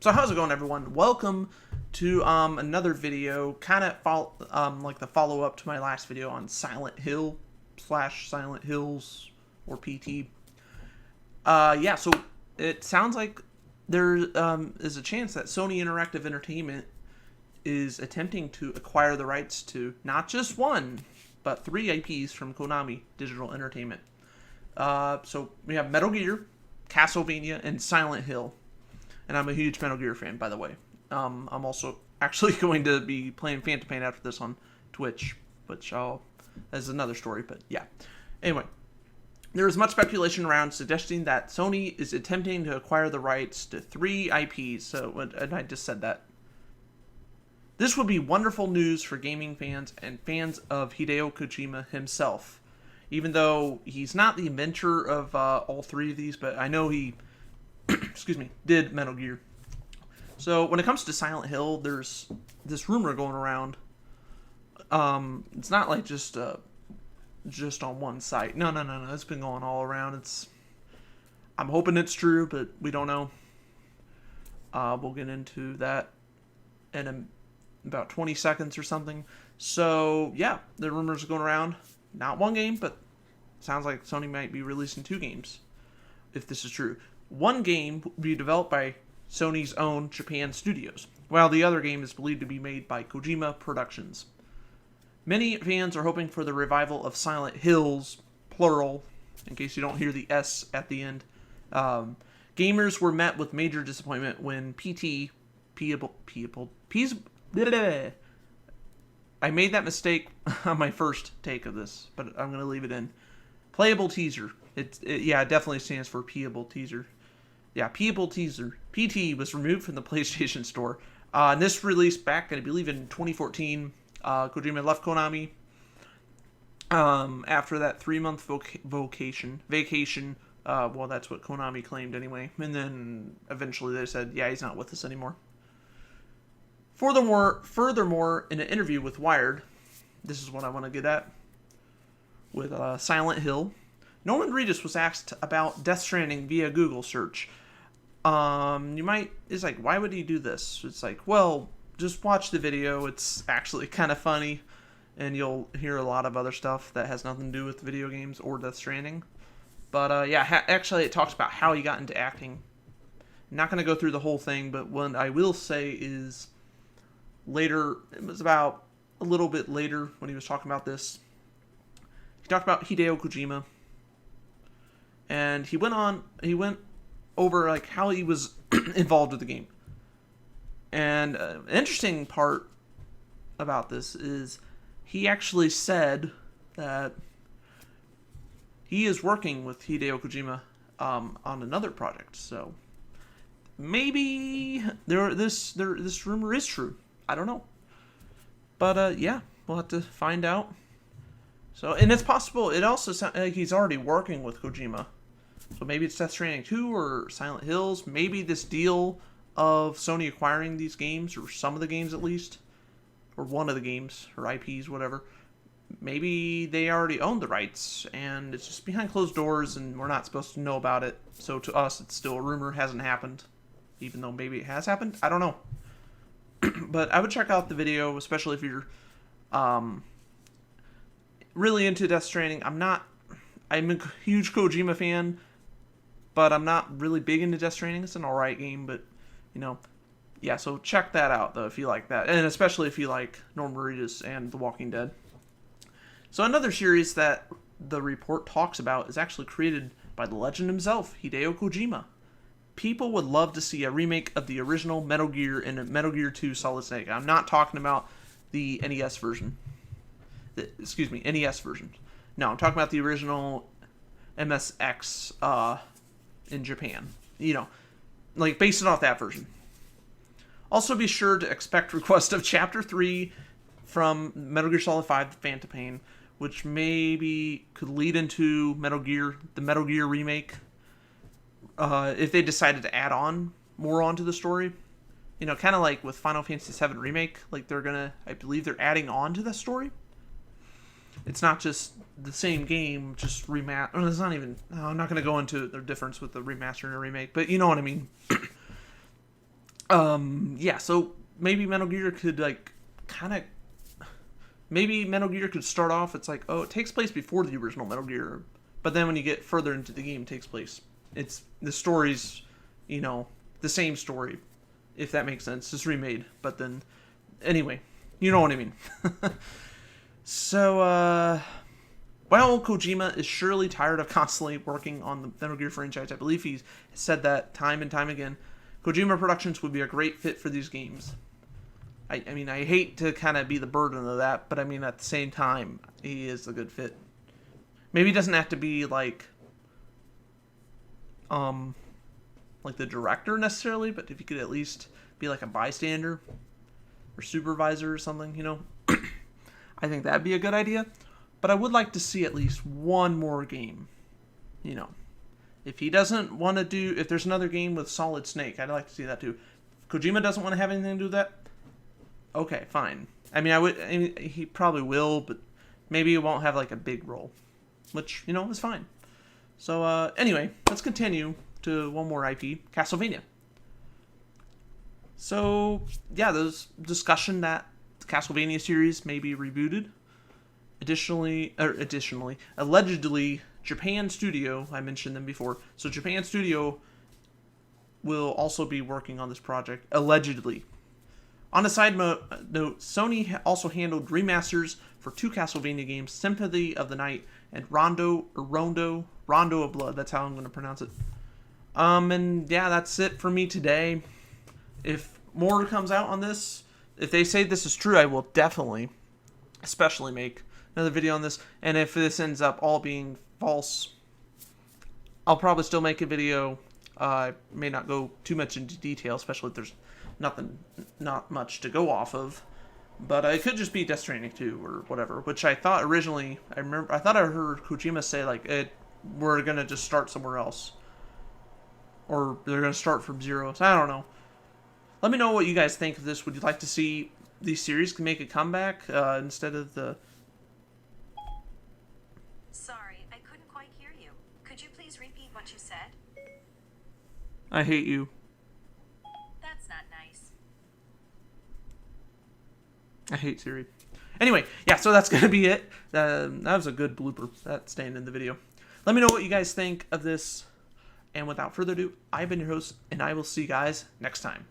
So how's it going, everyone? Welcome to another video, kind of like the follow-up to my last video on Silent Hill / Silent Hills or PT. Yeah, so it sounds like there is a chance that Sony Interactive Entertainment is attempting to acquire the rights to not just one, but 3 IPs from KONAMI Digital Entertainment. So we have Metal Gear, Castlevania, and Silent Hill. And I'm a huge Metal Gear fan, by the way. I'm also actually going to be playing Phantom Pain after this on Twitch, which that's another story, but yeah. Anyway, there is much speculation around suggesting that Sony is attempting to acquire the rights to 3 IPs, and I just said that. This would be wonderful news for gaming fans and fans of Hideo Kojima himself. Even though he's not the inventor of all 3 of these, but I know he did Metal Gear. So when it comes to Silent Hill, there's this rumor going around. It's not like just on one site. No. It's been going all around. I'm hoping it's true, but we don't know. We'll get into that in about 20 seconds or something. So yeah, the rumors are going around. Not one game, but sounds like Sony might be releasing 2 games, if this is true. One game will be developed by Sony's own Japan studios, while the other game is believed to be made by Kojima Productions. Many fans are hoping for the revival of Silent Hills, plural, in case you don't hear the S at the end. Gamers were met with major disappointment when I made that mistake on my first take of this, but I'm going to leave it in. Playable teaser. It definitely stands for Playable teaser. Yeah, Playable teaser. PT was removed from the PlayStation Store. And this released back, I believe, in 2014. Kojima left Konami after that 3-month vacation. Well, that's what Konami claimed anyway. And then eventually they said, yeah, he's not with us anymore. Furthermore, in an interview with Wired, this is what I want to get at, with Silent Hill, Norman Reedus was asked about Death Stranding via Google search. It's like, why would he do this? It's like, well, just watch the video. It's actually kind of funny, and you'll hear a lot of other stuff that has nothing to do with video games or Death Stranding. But actually, it talks about how he got into acting. I'm not going to go through the whole thing, but what I will say is later, it was about a little bit later when he was talking about this, he talked about Hideo Kojima, and he went over like how he was involved with the game. And an interesting part about this is he actually said that he is working with Hideo Kojima on another project. So maybe this rumor is true. I don't know. But yeah, we'll have to find out. So, and it's possible, it also sounds like he's already working with Kojima. So maybe it's Death Stranding 2 or Silent Hills. Maybe this deal of Sony acquiring these games, or some of the games at least, or one of the games, or IPs, whatever. Maybe they already own the rights, and it's just behind closed doors, and we're not supposed to know about it. So to us, it's still a rumor, hasn't happened. Even though maybe it has happened. I don't know. But I would check out the video, especially if you're really into Death Stranding. I'm a huge Kojima fan, but I'm not really big into Death Stranding. It's an alright game, but, yeah, so check that out, though, if you like that. And especially if you like Norman Reedus and The Walking Dead. So another series that the report talks about is actually created by the legend himself, Hideo Kojima. People would love to see a remake of the original Metal Gear and Metal Gear 2 Solid Snake. I'm not talking about the NES version. NES version. No, I'm talking about the original MSX in Japan. Like based it off that version. Also be sure to expect request of Chapter 3 from Metal Gear Solid 5 Phantom Pain, which maybe could lead into the Metal Gear remake. If they decided to add on more onto the story. Kind of like with Final Fantasy VII Remake. Like I believe they're adding on to the story. It's not just the same game, just remaster. It's not even. I'm not going to go into the difference with the remaster and a remake, but you know what I mean. Yeah, so maybe Metal Gear could, like, kind of... Maybe Metal Gear could start off, it's like, oh, it takes place before the original Metal Gear. But then when you get further into the game, it takes place. The story's, the same story, if that makes sense. It's remade, but then... Anyway, you know what I mean. So, well, Kojima is surely tired of constantly working on the Metal Gear franchise. I believe he's said that time and time again. Kojima Productions would be a great fit for these games. I mean, I hate to kind of be the burden of that, but I mean, at the same time, he is a good fit. Maybe he doesn't have to be, like the director necessarily, but if he could at least be like a bystander or supervisor or something, I think that'd be a good idea. But I would like to see at least one more game, If he doesn't want to do... If there's another game with Solid Snake, I'd like to see that too. If Kojima doesn't want to have anything to do with that, okay, fine. I mean, he probably will, but maybe he won't have, like, a big role. Which, is fine. So, anyway, let's continue to one more IP, Castlevania. So, yeah, there's discussion that the Castlevania series may be rebooted. Allegedly, Japan Studio, I mentioned them before, so Japan Studio will also be working on this project, allegedly. On a side note, Sony also handled remasters for 2 Castlevania games, Symphony of the Night and Rondo of Blood, that's how I'm going to pronounce it. And yeah, that's it for me today. If more comes out on this, if they say this is true, I will definitely, especially make another video on this. And if this ends up all being false, I'll probably still make a video. I may not go too much into detail, especially if there's not much to go off of. But it could just be Death Stranding 2 or whatever, which I thought originally, I thought I heard Kojima say, like, we're going to just start somewhere else. Or they're going to start from zero. So I don't know. Let me know what you guys think of this. Would you like to see these series make a comeback instead of the... Sorry, I couldn't quite hear you. Could you please repeat what you said? I hate you. That's not nice. I hate Siri. Anyway, yeah, so that's going to be it. That was a good blooper. That's staying in the video. Let me know what you guys think of this. And without further ado, I've been your host, and I will see you guys next time.